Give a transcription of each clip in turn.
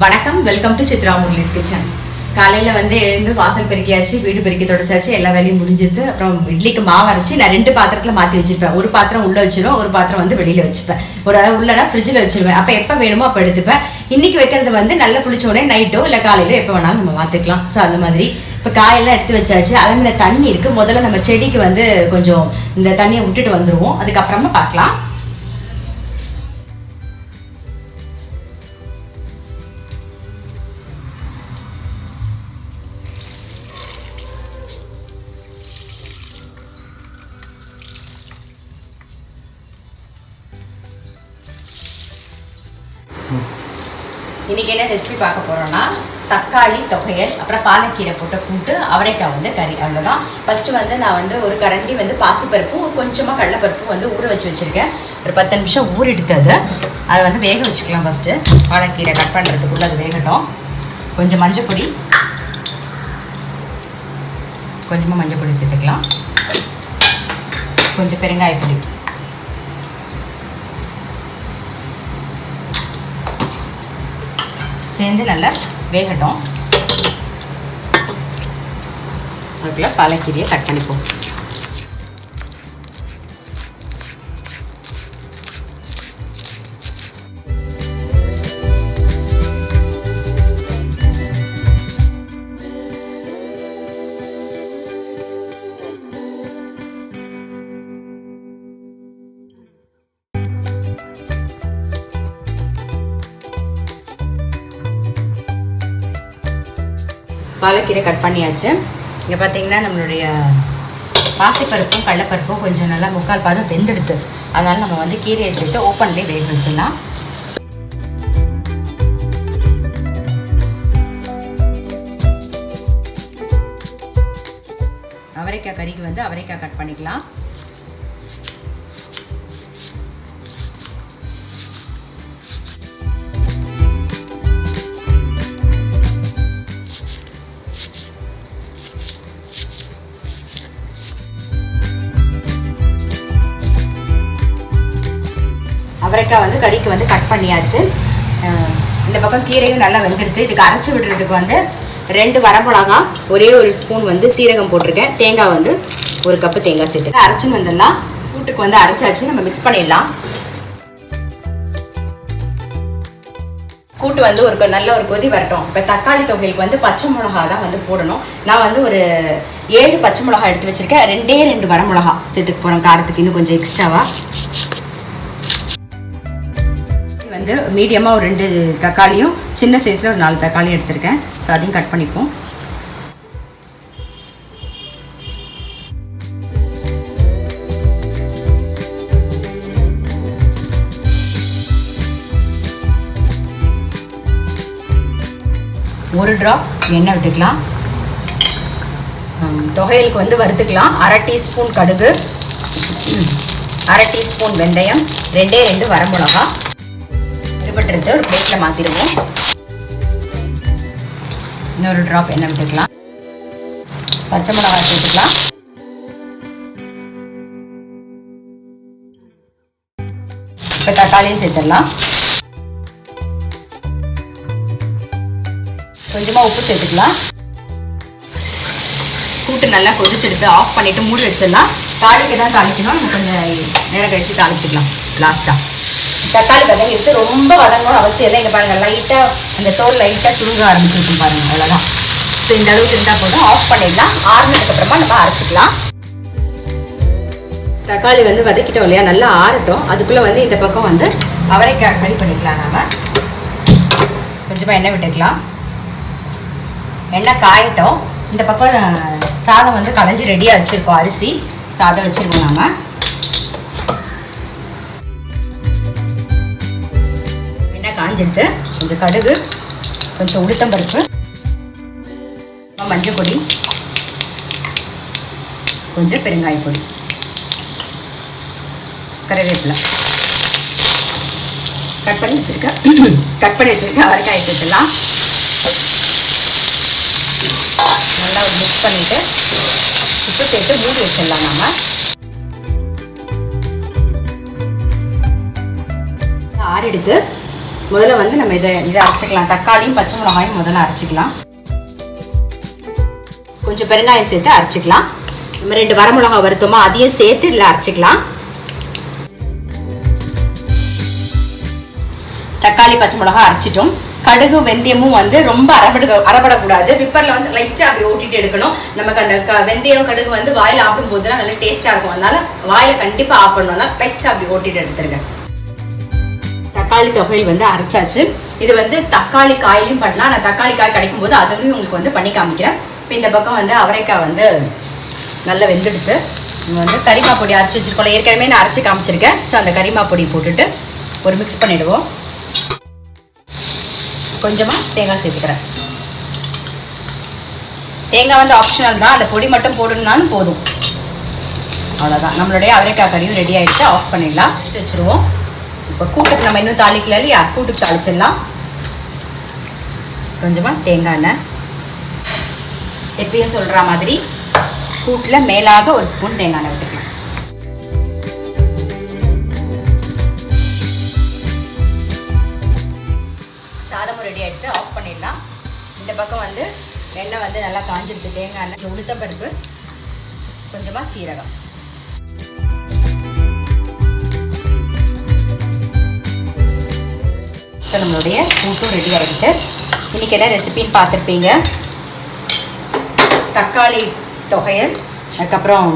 வணக்கம், welcome to Chitra Murali's kitchen. காலையில் வந்து எழுந்து வாசல் பெருக்கியாச்சு, வீடு பெருக்கி தொடச்சாச்சு, எல்லா வேலையும் முடிஞ்சிட்டு அப்புறம் இட்லிக்கு மாவு அரைச்சி நான் 2 பாத்திரத்தில் மாற்றி வச்சுருப்பேன். ஒரு பாத்திரம் உள்ளே வச்சிடும், ஒரு பாத்திரம் வந்து வெளியில் வச்சுப்பேன். ஒரு உள்ளனா ஃப்ரிட்ஜில் வச்சுருவேன். அப்போ எப்போ வேணுமோ அப்போ எடுத்துப்பேன். இன்றைக்கி வைக்கிறது வந்து நல்லா புளிச்ச உடனே நைட்டோ இல்லை காலையிலோ எப்போ வேணாலும் நம்ம மாற்றிக்கலாம். ஸோ அந்த மாதிரி இப்போ காயெல்லாம் எடுத்து வச்சாச்சு. அதே தண்ணி இருக்குது. முதல்ல நம்ம செடிக்கு வந்து கொஞ்சம் இந்த தண்ணியை விட்டுட்டு வந்துடுவோம், அதுக்கப்புறமா பார்க்கலாம். இன்றைக்கி என்ன ரெசிபி பார்க்க போகிறோன்னா தக்காளி தொகையல், அப்புறம் பாலக்கீரை போட்ட கூட்டு, அவரைக்காய் வந்து கறி, அவ்வளோதான். ஃபஸ்ட்டு வந்து நான் வந்து ஒரு கரண்டி வந்து பாசிப்பருப்பும் கொஞ்சமாக கடலைப்பருப்பும் வந்து ஊற வச்சுருக்கேன். ஒரு 10 நிமிஷம் ஊறிடுத்து. அதை வந்து வேக வச்சுக்கலாம். ஃபஸ்ட்டு பாலக்கீரை கட் பண்ணுறதுக்குள்ளே அது வேகட்டும். கொஞ்சம் மஞ்சள் பொடி, கொஞ்சமாக மஞ்சள் பொடி சேர்த்துக்கலாம். கொஞ்சம் பெருங்காயப்பொடி, சேர்ந்து நல்லா வேகட்டும். அதுக்குள்ள பாலக்கீரையை கட் பண்ணிப்போம். பாலக்கீரை கட் பண்ணியாச்சு. இங்கே பார்த்தீங்கன்னா நம்மளுடைய பாசிப்பருப்பும் கடலைப்பருப்பும் கொஞ்சம் நல்லா 3/4 பாதம் வெந்தெடுத்து, அதனால் நம்ம வந்து கீரையை சேர்த்து ஓப்பன்லேயே வேக வச்சிடலாம். அவரைக்காய் கறிக்கு வந்து அவரைக்காய் கட் பண்ணிக்கலாம். அவரைக்காய் வந்து கறிக்கு வந்து கட் பண்ணியாச்சு. இந்த பக்கம் கீரையும் நல்லா வெந்துடுது. இதுக்கு அரைச்சி விடுறதுக்கு வந்து 2 வரமிளகா, ஒரே ஒரு ஸ்பூன் வந்து சீரகம் போட்டிருக்கேன். தேங்காய் வந்து 1 கப்பு தேங்காய் சேர்த்து அரைச்சின்னு வந்துடலாம். கூட்டுக்கு வந்து அரைச்சாச்சு, நம்ம மிக்ஸ் பண்ணிடலாம். கூட்டு வந்து நல்ல ஒரு கொதி வரட்டும். இப்போ தக்காளி தொகையலுக்கு வந்து பச்சை மிளகா தான் வந்து போடணும். நான் வந்து ஒரு 7 பச்சை மிளகா எடுத்து வச்சுருக்கேன். 2 வரமிளகா சேர்த்துக்க போகிறோம் காரத்துக்கு இன்னும் கொஞ்சம் எக்ஸ்ட்ராவாக. வந்து மீடியமாக ஒரு 2 தக்காளியும், சின்ன சைஸில் ஒரு 4 தக்காளியும் எடுத்திருக்கேன். ஸோ அதையும் கட் பண்ணிப்போம். ஒரு ட்ராப் எண்ணெய் விட்டுக்கலாம். தொகையலுக்கு வந்து வறுத்துக்கலாம். 1/2 டீஸ்பூன் கடுகு, 1/2 டீஸ்பூன் வெந்தயம், 2 வரமிளகா விடுபட்டுறது ஒரு பிளேட்டில் மாற்றிடுவோம். இன்னொரு ட்ராப் எண்ணெய் விட்டுக்கலாம். பச்சை மிளகா சேர்த்துக்கலாம். இப்போ தக்காளியும் சேர்த்துடலாம். கொஞ்சமாக உப்பு சேர்த்துக்கலாம். கூட்டு நல்லா கொதிச்செடுத்து ஆஃப் பண்ணிவிட்டு மூடி வச்சிடலாம். தாளிக்க தான் தாளிக்கணும், நம்ம கொஞ்சம் நேரம் கழித்து தாளிச்சிக்கலாம் லாஸ்ட்டாக. தக்காளி வதங்கிட்டு ரொம்ப வதங்கணும் அவசியம் இல்லை. இங்கே பாருங்கள், லைட்டாக அந்த தோல் லைட்டாக சுருங்க ஆரம்பிச்சிருக்கு பாருங்கள், அவ்வளோதான். ஸோ இந்த அளவுக்கு இருந்தால் போதும், ஆஃப் பண்ணிடலாம். ஆறுனதுக்கப்புறமா நம்ம அரைச்சிக்கலாம். தக்காளி வந்து வதக்கிட்டோம் இல்லையா, நல்லா ஆறட்டும். அதுக்குள்ளே வந்து இந்த பக்கம் வந்து அவரைக்காய் கறி பண்ணிக்கலாம். நாம் கொஞ்சமாக எண்ணெய் விட்டுக்கலாம். எண்ணெய் காயட்டும். இந்த பக்கம் சாதம் வந்து களைஞ்சி ரெடியாக வச்சுருக்கோம். அரிசி சாதம் வச்சுருக்கோம். நாம் எண்ணெய் காஞ்சிடுது. கொஞ்சம் கடுகு, கொஞ்சம் உளுத்தம்பருப்பு, மஞ்சள் பொடி, கொஞ்சம் பெருங்காய பொடி, கருவேப்பிலை, கட் பண்ணி வச்சுருக்கேன் அவரைக்காய் சேர்த்துலாம். நல்லா மிக்ஸ் பண்ணிவிட்டு உப்பு சேர்த்து மூடி வச்சிடலாம். நாம் ஆறிடுத்து. முதல்ல வந்து நம்ம இதை அரைச்சிக்கலாம். தக்காளியும் பச்சை மிளகாயும் முதல்ல அரைச்சிக்கலாம். கொஞ்சம் பெருங்காயம் சேர்த்து அரைச்சிக்கலாம். நம்ம 2 வரமிளகா வறுத்தோமா அதையும் சேர்த்து இதில் அரைச்சிக்கலாம். தக்காளி பச்சை மிளகா அரைச்சிட்டோம். கடுகு வெந்தயமும் வந்து ரொம்ப அரைப்படக்கூடாது. விப்பரில் வந்து லைட்டாக அப்படி ஓட்டிட்டு எடுக்கணும். நமக்கு அந்த வெந்தயம் கடுகு வந்து வாயில் ஆப்பிடும் போது தான் நல்லா டேஸ்ட்டாக இருக்கும். அதனால வாயில் கண்டிப்பாக ஆஃப் பண்ணணும். அதனால லைட்டாக அப்படி ஓட்டிட்டு எடுத்துருங்க. தக்காளி தொகையில் வந்து அரைச்சாச்சு. இது வந்து தக்காளி காயிலையும் பண்ணலாம். நான் தக்காளி காய் கிடைக்கும் போது அதுவும் உங்களுக்கு வந்து பண்ணி காமிக்கிறேன். இப்போ இந்த பக்கம் வந்து அவரைக்காய் வந்து நல்லா வெந்தெடுத்து வந்து கரிமா பொடி அரைச்சி வச்சுருக்கோம். ஏற்கனவே நான் அரைச்சி காமிச்சிருக்கேன். ஸோ அந்த கரிமா பொடி போட்டுட்டு ஒரு மிக்ஸ் பண்ணிவிடுவோம். கொஞ்சமாக தேங்காய் சேர்த்துக்கிறேன். தேங்காய் வந்து ஆப்ஷனல் தான். அந்த பொடி மட்டும் போடணுன்னாலும் போதும். அவ்வளோதான். நம்மளுடைய அவரைக்காய் கறியும் ரெடி ஆகிடுச்சு. ஆஃப் பண்ணிடலாம். வச்சுருவோம். இப்போ கூட்டுக்கு நம்ம இன்னும் தாளிக்கல இல்லையா? கூட்டுக்கு தாளிச்சிடலாம். கொஞ்சமாக தேங்காய் எண்ணெய், எப்பயும் சொல்கிற மாதிரி கூட்டில் மேலாக ஒரு ஸ்பூன் தேங்காய் எண்ணெய் விட்டுக்கலாம். சாதமும் ரெடி ஆகிடுத்து. ஆஃப் பண்ணிடலாம். இந்த பக்கம் வந்து எண்ணெய் வந்து நல்லா காஞ்சிருக்கு. தேங்காய் எண்ணெய், உளுத்தம்பருப்பு, கொஞ்சமாக சீரகம். நம்மளுடைய கூட்டும் ரெடி ஆகிட்டு. இன்றைக்கி என்ன ரெசிபின்னு பார்த்துருப்பீங்க. தக்காளி தொகையல், அதுக்கப்புறம்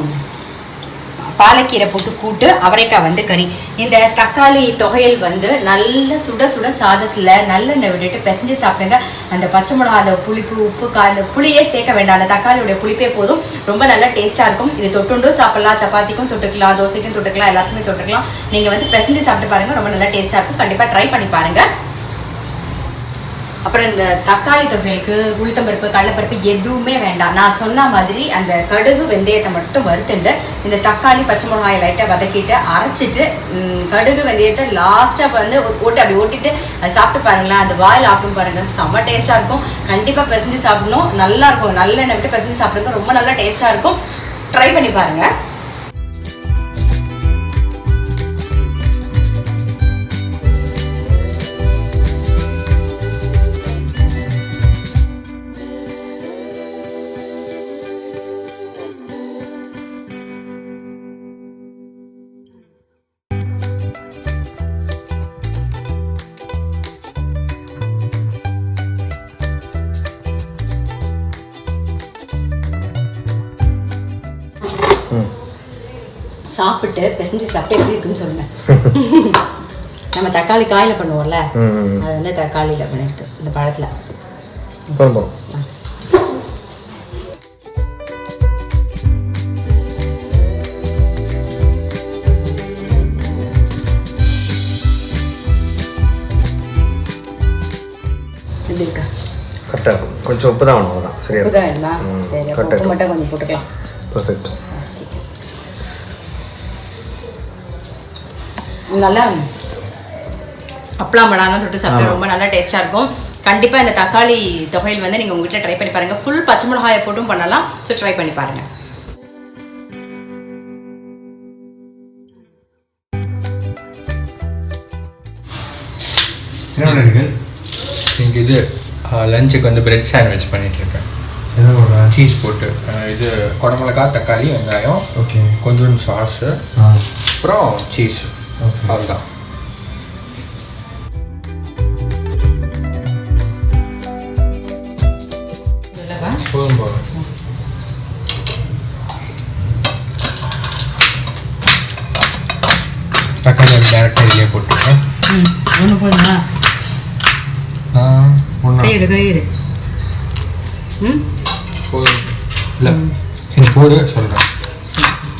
பாலக்கீரை போட்டு கூட்டு, அவரைக்காய் வந்து கறி. இந்த தக்காளி தொகையல் வந்து நல்ல சுட சுட சாதத்தில் நல்லெண்ணெய் விட்டுட்டு பிசைஞ்சு சாப்பிடுங்க. அந்த பச்சை மிளகா, அந்த புளிப்பு, உப்பு, அந்த புளியே சேர்க்க வேண்டாம். அந்த தக்காளியோடைய புளிப்பே போதும். ரொம்ப நல்லா டேஸ்ட்டாக இருக்கும். இது தொட்டுண்டும் சாப்பிட்லாம், சப்பாத்திக்கும் தொட்டுக்கலாம், தோசைக்கும் தொட்டுக்கலாம், எல்லாத்துக்குமே தொட்டுக்கலாம். நீங்கள் வந்து பிசைஞ்சு சாப்பிட்டு பாருங்கள். ரொம்ப நல்லா டேஸ்ட்டாக இருக்கும். கண்டிப்பாக ட்ரை பண்ணி பாருங்கள். அப்புறம் இந்த தக்காளி தொகைகளுக்கு உளுத்தம்பருப்பு, கடலைப்பருப்பு எதுவுமே வேண்டாம். நான் சொன்ன மாதிரி அந்த கடுகு வெந்தயத்தை மட்டும் வறுத்துண்டு இந்த தக்காளி பச்சை மிளகாயை லைட்டாக வதக்கிட்டு அரைச்சிட்டு கடுகு வெந்தயத்தை லாஸ்ட்டாக வந்து அப்படி ஓட்டிட்டு அதை சாப்பிட்டு பாருங்களேன். அந்த வாயில் ஆப்பிடும் பாருங்கள். செம்ம டேஸ்ட்டாக இருக்கும். கண்டிப்பாக பிசைஞ்சு சாப்பிடணும். நல்லாயிருக்கும். நல்லெண்ணெய் விட்டு பிசைஞ்சு சாப்பிடுங்க. ரொம்ப நல்லா டேஸ்ட்டாக இருக்கும். ட்ரை பண்ணி பாருங்கள். சாப்பிட்டு பிசைஞ்சு சாப்பிட்டு எப்படி இருக்குன்னு சொல்லுங்க. நம்ம தக்காளி காயில பண்ணுவோம்ல, அது வந்து தக்காளியில பண்ணிருக்கு. இந்த பழத்துல எப்படி இருக்கா? கரெக்டாக இருக்கும். கொஞ்சம் உப்பு தான் வேணும். அதான் சரியா இருக்கும். சரி, உப்பு மட்டும் கொஞ்சம் போட்டுக்கலாம். பர்ஃபெக்ட். நல்லா அப்பளம் படாலாம் தொட்டு சாப்பிட்டா ரொம்ப நல்லா டேஸ்ட்டாக இருக்கும். கண்டிப்பாக இந்த தக்காளி தொகையில் வந்து நீங்கள் உங்கள் வீட்டில் ட்ரை பண்ணி பாருங்கள். ஃபுல் பச்சை மிளகாயை போட்டும் பண்ணலாம். ஸோ ட்ரை பண்ணி பாருங்கள். இங்கே இது லஞ்சுக்கு வந்து பிரெட் சாண்ட்விச் பண்ணிகிட்ருக்கேன். சீஸ் போட்டு இது குடமிளகா, தக்காளி, வெங்காயம், ஓகே, கொஞ்சம் சாஸு, அப்புறம் சீஸ், அவ்வளோதான். போதும் போதும். தக்காளி, கேரட் இதிலே போட்டுருக்கேன். ஒன்று போதுமா? கையிடு கையிடு. போதும் இல்லை சரி போடு சொல்கிறேன்.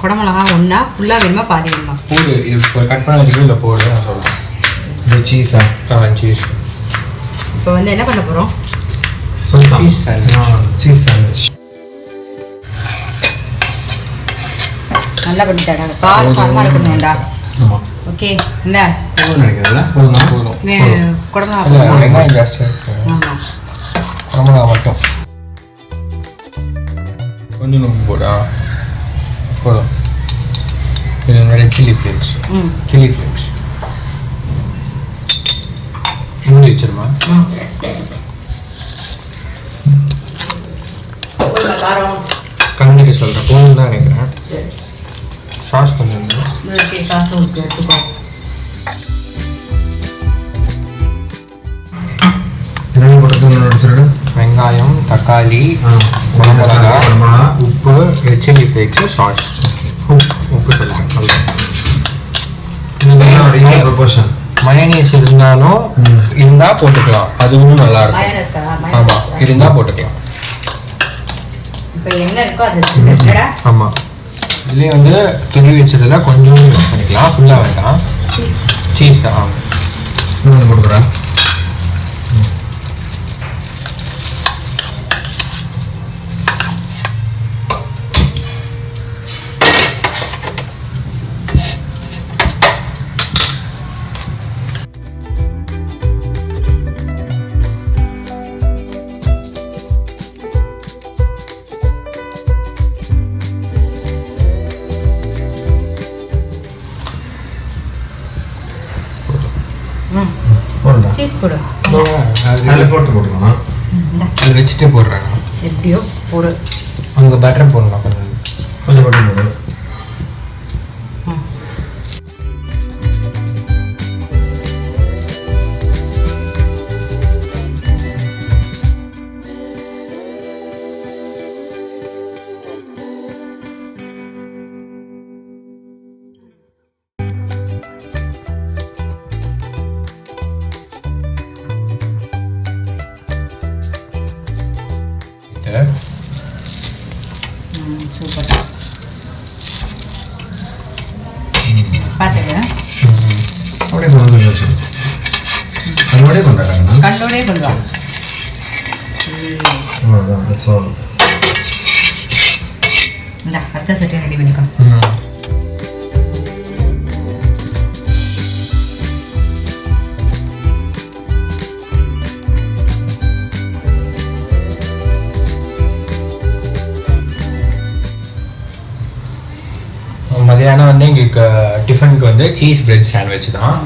குடமிளகா ஒன்றா ஃபுல்லாக வேணுமா பாதி வேணுமா? போடு இப்போ கட் பண்ண வரைக்கும் இல்லை போடு நான் சொல்கிறேன். இது சீஸா? சீஸ். இப்போ வந்து என்ன பண்ண போகிறோம்? Cheese sandwich. சீஸ் சாண்ட்விச் நல்லா பண்ணிட்டாடா. காரம் சாரமாக இருக்கணும்டா. ஆமாம். ஓகே இந்த போதும் நினைக்கிறேன்ல? போதுமா? போதும். குடமிளகா வெங்காயம் ஜாஸ்தியாக இருக்கு. ஆமாம். குடமிளகா மட்டும் கொஞ்சம் நோம்பு போடா போதும். இது நிறைய சில்லி ஃப்ளேக்ஸ். சில்லி ஃப்ளேக்ஸ் மூடி வச்சிருமா? காரம் கண்டிப்பாக சொல்கிறேன். போதும் தான் நினைக்கிறேன். சரி சாஸ் கொஞ்சம் சாஸ் உங்களுக்கு எடுத்துக்கோ. என்னென்ன போட்டு வெங்காயம், தக்காளி, குடமிளகா, உப்பு, சில்லி ஃப்ளேக்ஸு, சாஸ். உப்பு சொல்லுங்கள். ப்ரொபோர்ஷன் மயனீஸ் இருந்தாலும் இருந்தால் போட்டுக்கலாம், அதுவும் நல்லா இருக்கும். ஆமாம் இருந்தால் போட்டுக்கலாம். இப்போ என்ன இருக்கோ அது ஆமாம். இதுலேயே வந்து துருவி வச்சதில் கொஞ்சம் யூஸ் பண்ணிக்கலாம், ஃபுல்லாக வேண்டாம். சீஸ் கொடுக்குறேன். சீஸ் போடு. அதில் போட்டுக்கணும். அது வச்சுட்டே போடுறேன். எப்படியோ போடு. அங்கே பட்டர் போடலாம் கொஞ்சம் பட்டர் போடு. சூப்பர். பார்த்துக்க அப்படியே கொண்டு வந்து வச்சு கண்ணோடே கொண்டாடுறாங்க. கண்ணோடே கொள்வாங்க. அவ்வளோதான். That's all. இந்த அடுத்த சட்டியை ரெடி பண்ணிக்கோ. மதியானம் வந்து எங்களுக்கு டிஃபனுக்கு வந்து சீஸ் பிரெட் சாண்ட்விச் தான்.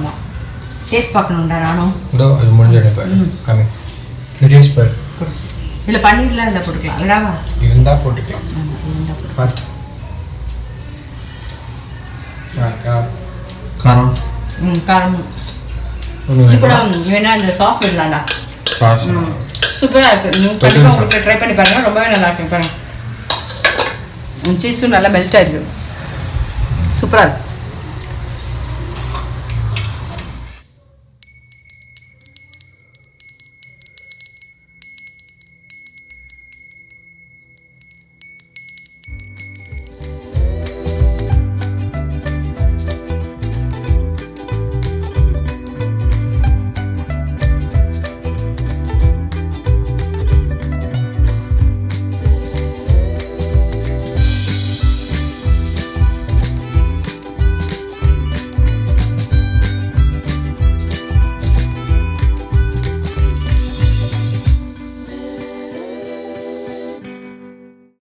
டேஸ்ட் பார்க்கணும்டா நானும். இதோ அது முடிஞ்சிடும். கம்மி டேஸ்ட் பார். இல்லை பன்னீர்லாம் இருந்தால் போட்டுக்கலாம். இல்லைடாவா இருந்தால் போட்டுக்கலாம். பார்த்து காரம் காரம் இது கூட வேணா இந்த சாஸ் விடலாம்டா. சாஸ் சூப்பராக இருக்குது. நீங்கள் கண்டிப்பாக உங்களுக்கு ட்ரை பண்ணி பாருங்கள். ரொம்பவே நல்லா இருக்கு. பாருங்கள் சீஸும் நல்லா மெல்ட் ஆகிடுது. சூப்பராக இருக்குது.